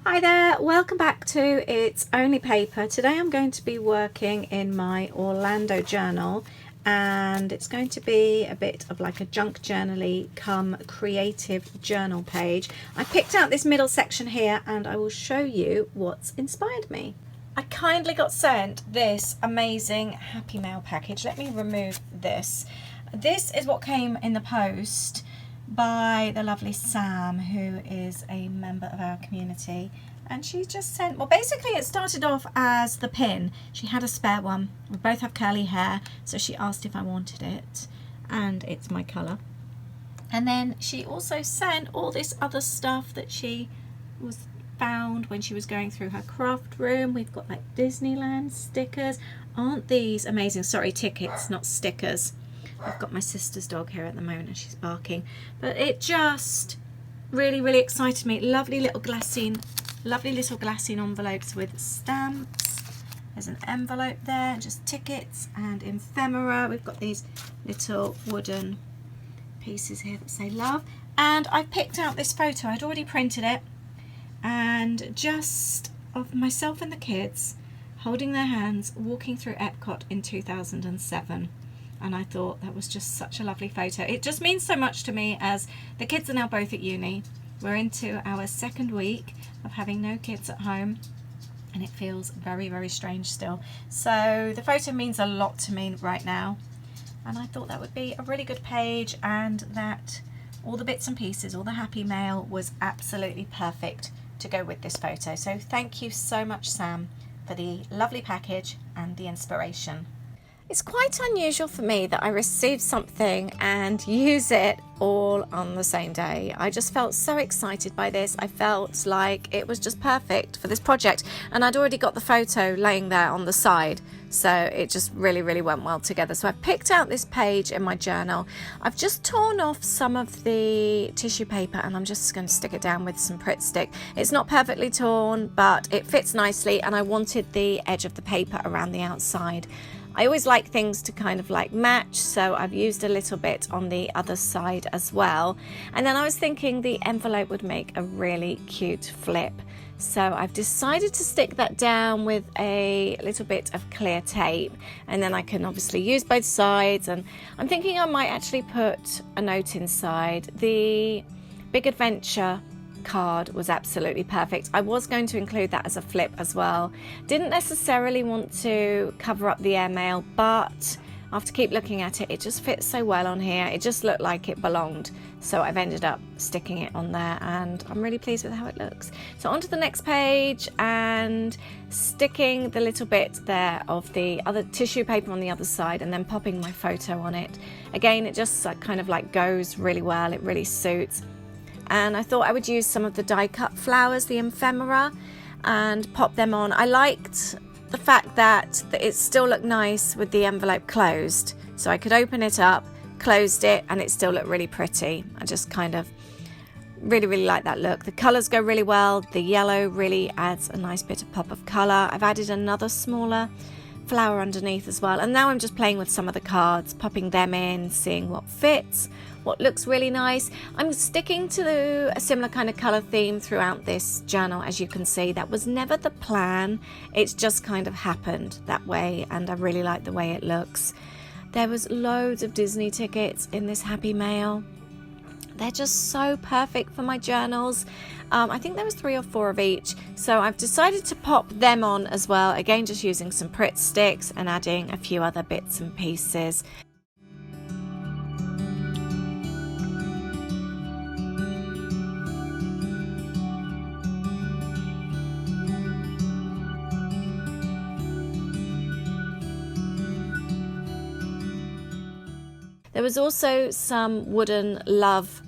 Hi there, welcome back to It's Only Paper. Today I'm going to be working in my Orlando journal, and it's going to be a bit of like a junk journal-y come creative journal page. I picked out this middle section here and I will show you what's inspired me. I kindly got sent this amazing Happy Mail package. Let me remove this. This is what came in the post by the lovely Sam, who is a member of our community, and she just sent, well, basically it started off as the pin. She had a spare one. We both have curly hair, so she asked if I wanted it, and it's my colour. And then she also sent all this other stuff that she found when she was going through her craft room. We've got like Disneyland stickers. Aren't these amazing? Sorry, tickets, not stickers. I've got my sister's dog here at the moment and she's barking, but it just really excited me. Lovely little glassine envelopes with stamps. There's an envelope there, just tickets and ephemera. We've got these little wooden pieces here that say love, and I picked out this photo. I'd already printed it, and just of myself and the kids holding their hands walking through Epcot in 2007. And I thought that was just such a lovely photo. It just means so much to me, as the kids are now both at uni. We're into our second week of having no kids at home, and it feels very strange still. So the photo means a lot to me right now, and I thought that would be a really good page, and that all the bits and pieces, all the Happy Mail was absolutely perfect to go with this photo. So thank you so much, Sam, for the lovely package and the inspiration. It's quite unusual for me that I receive something and use it all on the same day. I just felt so excited by this. I felt like it was just perfect for this project, and I'd already got the photo laying there on the side, so it just really went well together. So I picked out this page in my journal. I've just torn off some of the tissue paper and I'm just going to stick it down with some Pritt stick. It's not perfectly torn, but it fits nicely, and I wanted the edge of the paper around the outside. I always like things to kind of like match, so I've used a little bit on the other side as well. And then I was thinking the envelope would make a really cute flip, so I've decided to stick that down with a little bit of clear tape, and then I can obviously use both sides. And I'm thinking I might actually put a note inside. The Big Adventure card was absolutely perfect. I was going to include that as a flip as well. Didn't necessarily want to cover up the airmail, but after keep looking at it, it just fits so well on here. It just looked like it belonged, so I've ended up sticking it on there, and I'm really pleased with how it looks. So on to the next page, and sticking the little bit there of the other tissue paper on the other side, and then popping my photo on it. Again, it just kind of like goes really well. It really suits. And I thought I would use some of the die cut flowers, the ephemera, and pop them on. I liked the fact that it still looked nice with the envelope closed, so I could open it up, closed it, and it still looked really pretty. I just kind of really like that look. The colours go really well. The yellow really adds a nice bit of pop of colour. I've added another smaller flower underneath as well, and now I'm just playing with some of the cards, popping them in, seeing what fits, what looks really nice. I'm sticking to a similar kind of colour theme throughout this journal, as you can see. That was never the plan, it's just kind of happened that way, and I really like the way it looks. There was loads of Disney tickets in this Happy Mail. They're just so perfect for my journals. I think there was 3 or 4 of each, so I've decided to pop them on as well, again just using some Pritt sticks and adding a few other bits and pieces. There was also some wooden love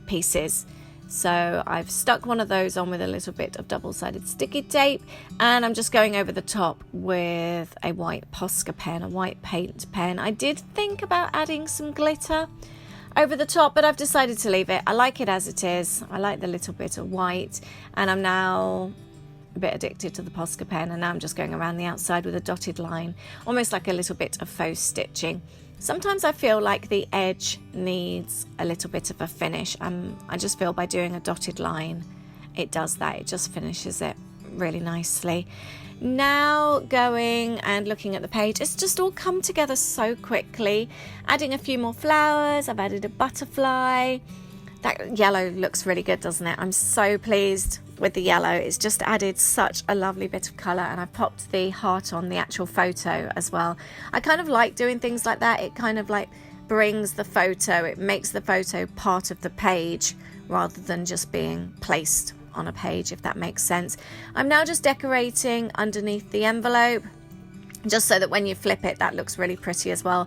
pieces, so I've stuck one of those on with a little bit of double-sided sticky tape, and I'm just going over the top with a white Posca pen, a white paint pen. I did think about adding some glitter over the top, but I've decided to leave it. I like it as it is. I like the little bit of white, and I'm now a bit addicted to the Posca pen, and now I'm just going around the outside with a dotted line, almost like a little bit of faux stitching. Sometimes I feel like the edge needs a little bit of a finish. I just feel by doing a dotted line it does that. It just finishes it really nicely. Now going and looking at the page, it's just all come together so quickly. Adding a few more flowers, I've added a butterfly. That yellow looks really good, doesn't it? I'm so pleased with the yellow. It's just added such a lovely bit of colour, and I popped the heart on the actual photo as well. I kind of like doing things like that. It kind of like brings the photo, it makes the photo part of the page rather than just being placed on a page, if that makes sense. I'm now just decorating underneath the envelope, just so that when you flip it, that looks really pretty as well.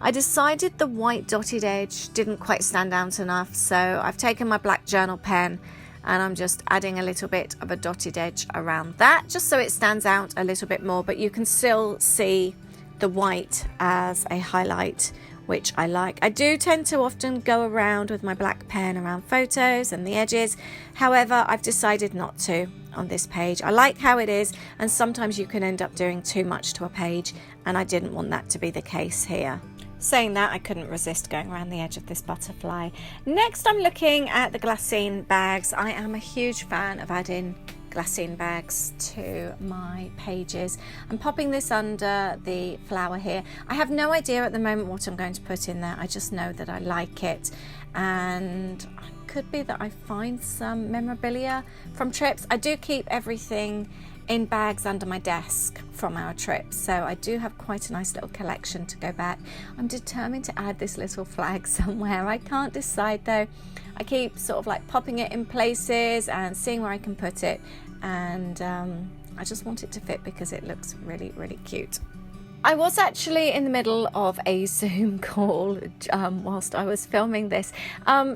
I decided the white dotted edge didn't quite stand out enough, so I've taken my black journal pen and I'm just adding a little bit of a dotted edge around that, just so it stands out a little bit more, but you can still see the white as a highlight, which I like. I do tend to often go around with my black pen around photos and the edges. However, I've decided not to on this page. I like how it is, and sometimes you can end up doing too much to a page, and I didn't want that to be the case here. Saying that, I couldn't resist going around the edge of this butterfly. Next, I'm looking at the glassine bags. I am a huge fan of adding glassine bags to my pages. I'm popping this under the flower here. I have no idea at the moment what I'm going to put in there. I just know that I like it, and it could be that I find some memorabilia from trips. I do keep everything in bags under my desk from our trips, so I do have quite a nice little collection to go back. I'm determined to add this little flag somewhere. I can't decide though. I keep sort of like popping it in places and seeing where I can put it, and I just want it to fit because it looks really, really cute. I was actually in the middle of a Zoom call whilst I was filming this.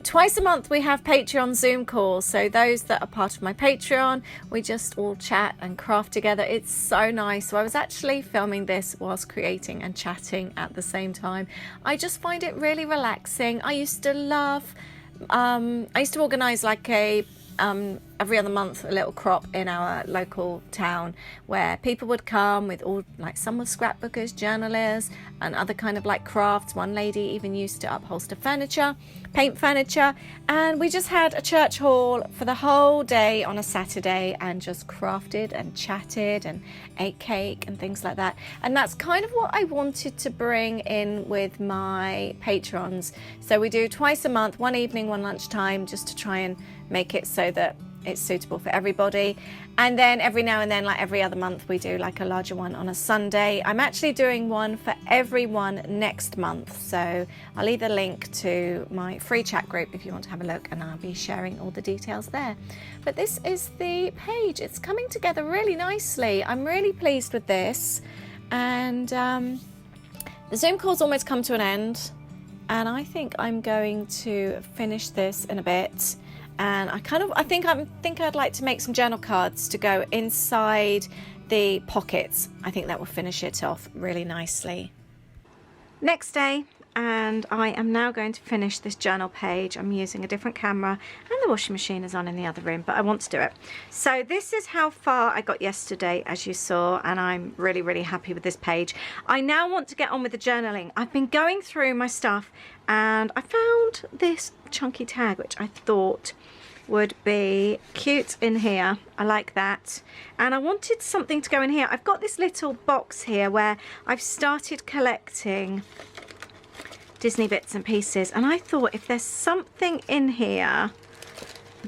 Twice a month we have Patreon Zoom calls, so those that are part of my Patreon, we just all chat and craft together. It's so nice. So I was actually filming this whilst creating and chatting at the same time. I just find it really relaxing. I used to organise like a every other month a little crop in our local town where people would come with all, like, some were scrapbookers, journalists, and other kind of like crafts. One lady even used to upholster furniture, paint furniture, and we just had a church hall for the whole day on a Saturday and just crafted and chatted and ate cake and things like that. And that's kind of what I wanted to bring in with my patrons. So we do twice a month, one evening, one lunchtime, just to try and make it so that it's suitable for everybody. And then every now and then, like every other month, we do like a larger one on a Sunday. I'm actually doing one for everyone next month, so I'll leave a link to my free chat group if you want to have a look, and I'll be sharing all the details there. But this is the page. It's coming together really nicely. I'm really pleased with this, and the Zoom call's almost come to an end, and I think I'm going to finish this in a bit. And I think I'd like to make some journal cards to go inside the pockets. I think that will finish it off really nicely. Next day, and I am now going to finish this journal page. I'm using a different camera, and the washing machine is on in the other room, but I want to do it. So this is how far I got yesterday, as you saw, and I'm really, really happy with this page. I now want to get on with the journaling. I've been going through my stuff, and I found this chunky tag, which I thought would be cute in here. I like that, and I wanted something to go in here. I've got this little box here where I've started collecting Disney bits and pieces, and I thought if there's something in here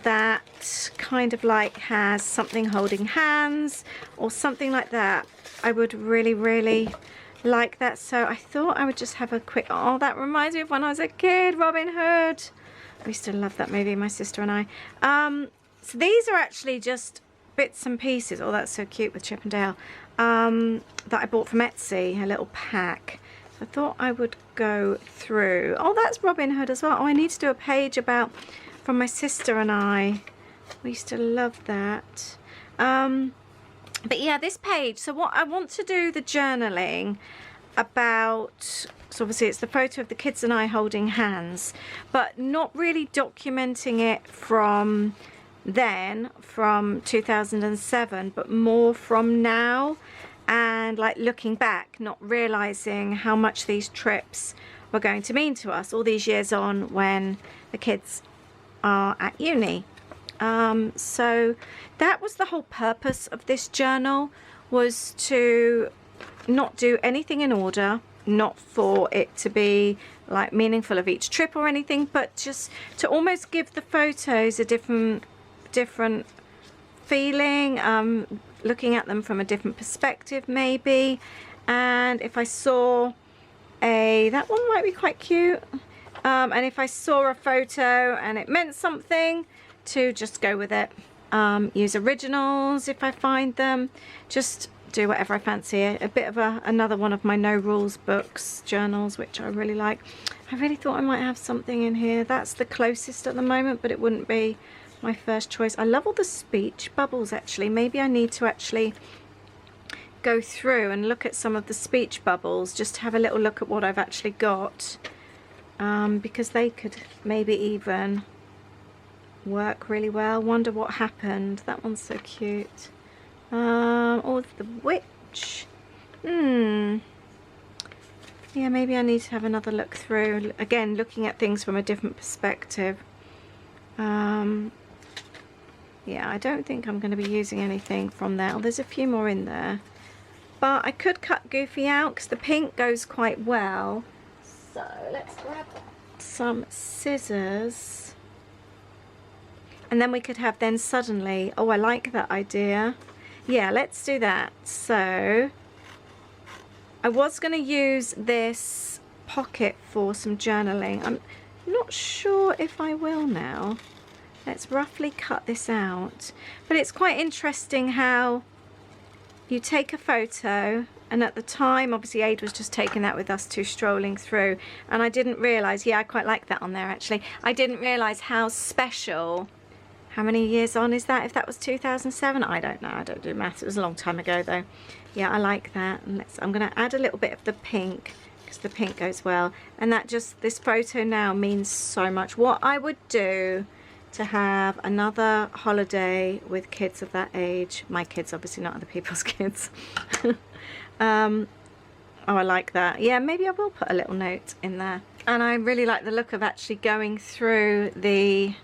that kind of like has something holding hands or something like that, I would really, really like that. So I thought I would just have a quick, oh, that reminds me of when I was a kid, Robin Hood. I used to love that movie, my sister and I. So these are actually just bits and pieces. Oh, that's so cute with Chip and Dale. That I bought from Etsy, a little pack. So I thought I would go through. Oh, that's Robin Hood as well. Oh, I need to do a page about, from my sister and I. We used to love that. But yeah, this page. So what I want to do the journaling about, so obviously it's the photo of the kids and I holding hands, but not really documenting it from then, from 2007, but more from now, and like looking back, not realizing how much these trips were going to mean to us all these years on when the kids are at uni. So that was the whole purpose of this journal, was to not do anything in order, not for it to be like meaningful of each trip or anything, but just to almost give the photos a different feeling, looking at them from a different perspective maybe. And if I saw that one might be quite cute, and if I saw a photo and it meant something, to just go with it. Use originals if I find them, just do whatever I fancy. A bit of another one of my no rules books, journals, which I really like. I really thought I might have something in here. That's the closest at the moment, but it wouldn't be my first choice. I love all the speech bubbles actually. Maybe I need to actually go through and look at some of the speech bubbles, just to have a little look at what I've actually got, because they could maybe even work really well. Wonder what happened. That one's so cute. Or the witch. Yeah, maybe I need to have another look through. Again, looking at things from a different perspective. Yeah, I don't think I'm going to be using anything from there. Oh, there's a few more in there. But I could cut Goofy out because the pink goes quite well. So let's grab some scissors. And then we could have then suddenly, oh, I like that idea. Yeah, let's do that. So I was going to use this pocket for some journaling. I'm not sure if I will now. Let's roughly cut this out. But it's quite interesting how you take a photo, and at the time obviously Aid was just taking that with us two strolling through, and I didn't realise, yeah, I quite like that on there actually. I didn't realise how special, how many years on is that, if that was 2007? I don't know, I don't do maths, it was a long time ago though. Yeah, I like that. And I'm going to add a little bit of the pink because the pink goes well, and that just, this photo now means so much. What I would do to have another holiday with kids of that age, my kids obviously, not other people's kids. Oh, I like that. Yeah, maybe I will put a little note in there. And I really like the look of actually going through the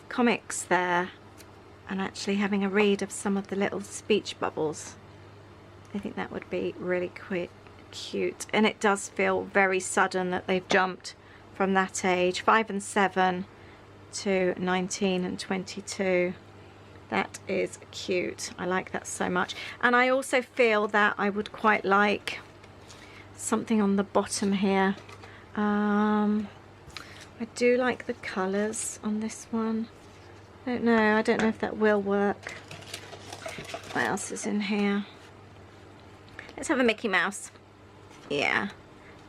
comics there and actually having a read of some of the little speech bubbles. I think that would be really cute, and it does feel very sudden that they've jumped from that age, 5 and 7 to 19 and 22. That is cute. I like that so much. And I also feel that I would quite like something on the bottom here. I do like the colours on this one. I don't know if that will work. What else is in here? Let's have a Mickey Mouse. Yeah,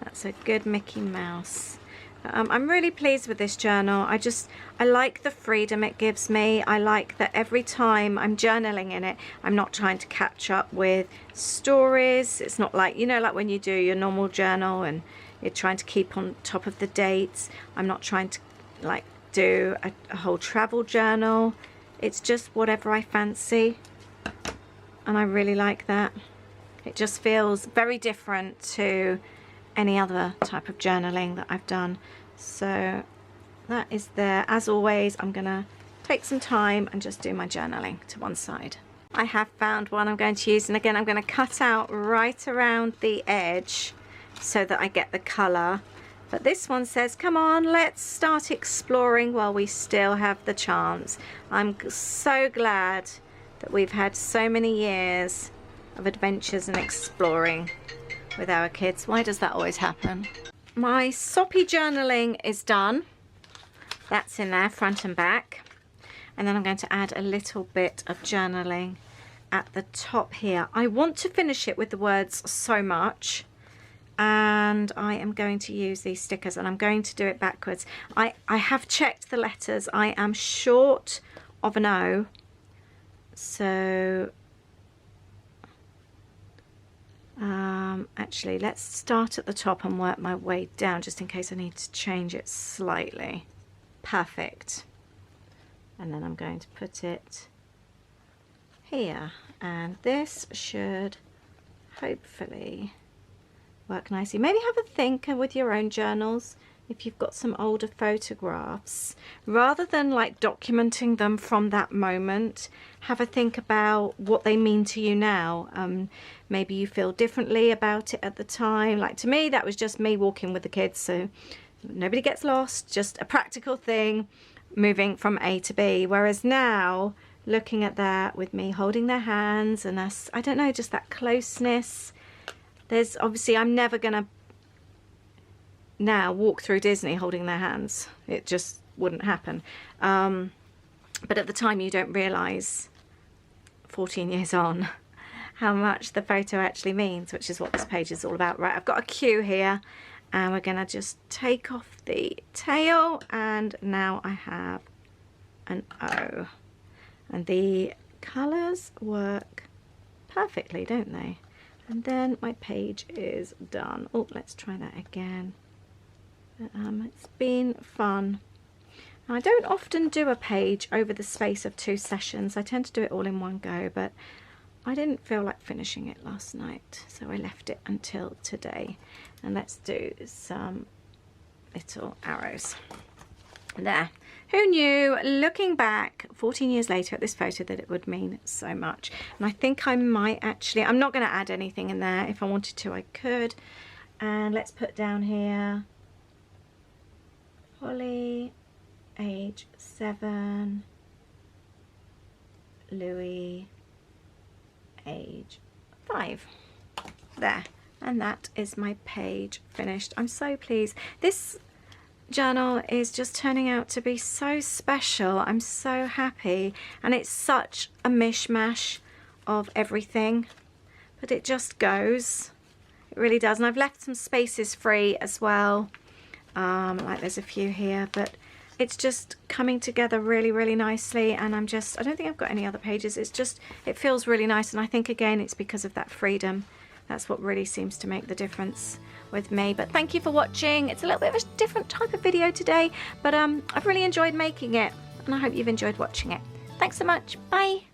that's a good Mickey Mouse. I'm really pleased with this journal. I like the freedom it gives me. I like that every time I'm journaling in it, I'm not trying to catch up with stories. It's not like, you know, like when you do your normal journal and you're trying to keep on top of the dates. I'm not trying to like do a whole travel journal. It's just whatever I fancy, and I really like that. It just feels very different to any other type of journaling that I've done. So that is there. As always, I'm gonna take some time and just do my journaling to one side. I have found one I'm going to use, and again I'm going to cut out right around the edge so that I get the colour. But this one says, come on, let's start exploring while we still have the chance. I'm so glad that we've had so many years of adventures and exploring with our kids. Why does that always happen? My soppy journaling is done. That's in there, front and back. And then I'm going to add a little bit of journaling at the top here. I want to finish it with the words so much, and I am going to use these stickers, and I'm going to do it backwards. I have checked the letters. I am short of an O, so actually let's start at the top and work my way down, just in case I need to change it slightly. Perfect. And then I'm going to put it here, and this should hopefully work nicely. Maybe have a think with your own journals if you've got some older photographs, rather than like documenting them from that moment, have a think about what they mean to you now. Maybe you feel differently about it at the time. Like to me, that was just me walking with the kids, so nobody gets lost, just a practical thing, moving from A to B. Whereas now, looking at that with me holding their hands and us, I don't know, just that closeness. There's obviously, I'm never gonna now walk through Disney holding their hands. It just wouldn't happen. But at the time you don't realise, 14 years on, how much the photo actually means, which is what this page is all about. Right, I've got a Q here and we're gonna just take off the tail, and now I have an O. And the colours work perfectly, don't they? And then my page is done. Oh, let's try that again. It's been fun. I don't often do a page over the space of 2 sessions. I tend to do it all in one go, but I didn't feel like finishing it last night, so I left it until today. And let's do some little arrows. There. Who knew, looking back 14 years later at this photo, that it would mean so much. And I think I might actually, I'm not going to add anything in there. If I wanted to, I could. And let's put down here, Holly, age 7, Louis, age 5. There. And that is my page finished. I'm so pleased. This journal is just turning out to be so special. I'm so happy, and it's such a mishmash of everything, but it just goes. It really does. And I've left some spaces free as well, like there's a few here, but it's just coming together really, really nicely. And I don't think I've got any other pages. It's just, it feels really nice, and I think again it's because of that freedom. That's what really seems to make the difference with me. But thank you for watching. It's a little bit of a different type of video today, but I've really enjoyed making it, and I hope you've enjoyed watching it. Thanks so much. Bye.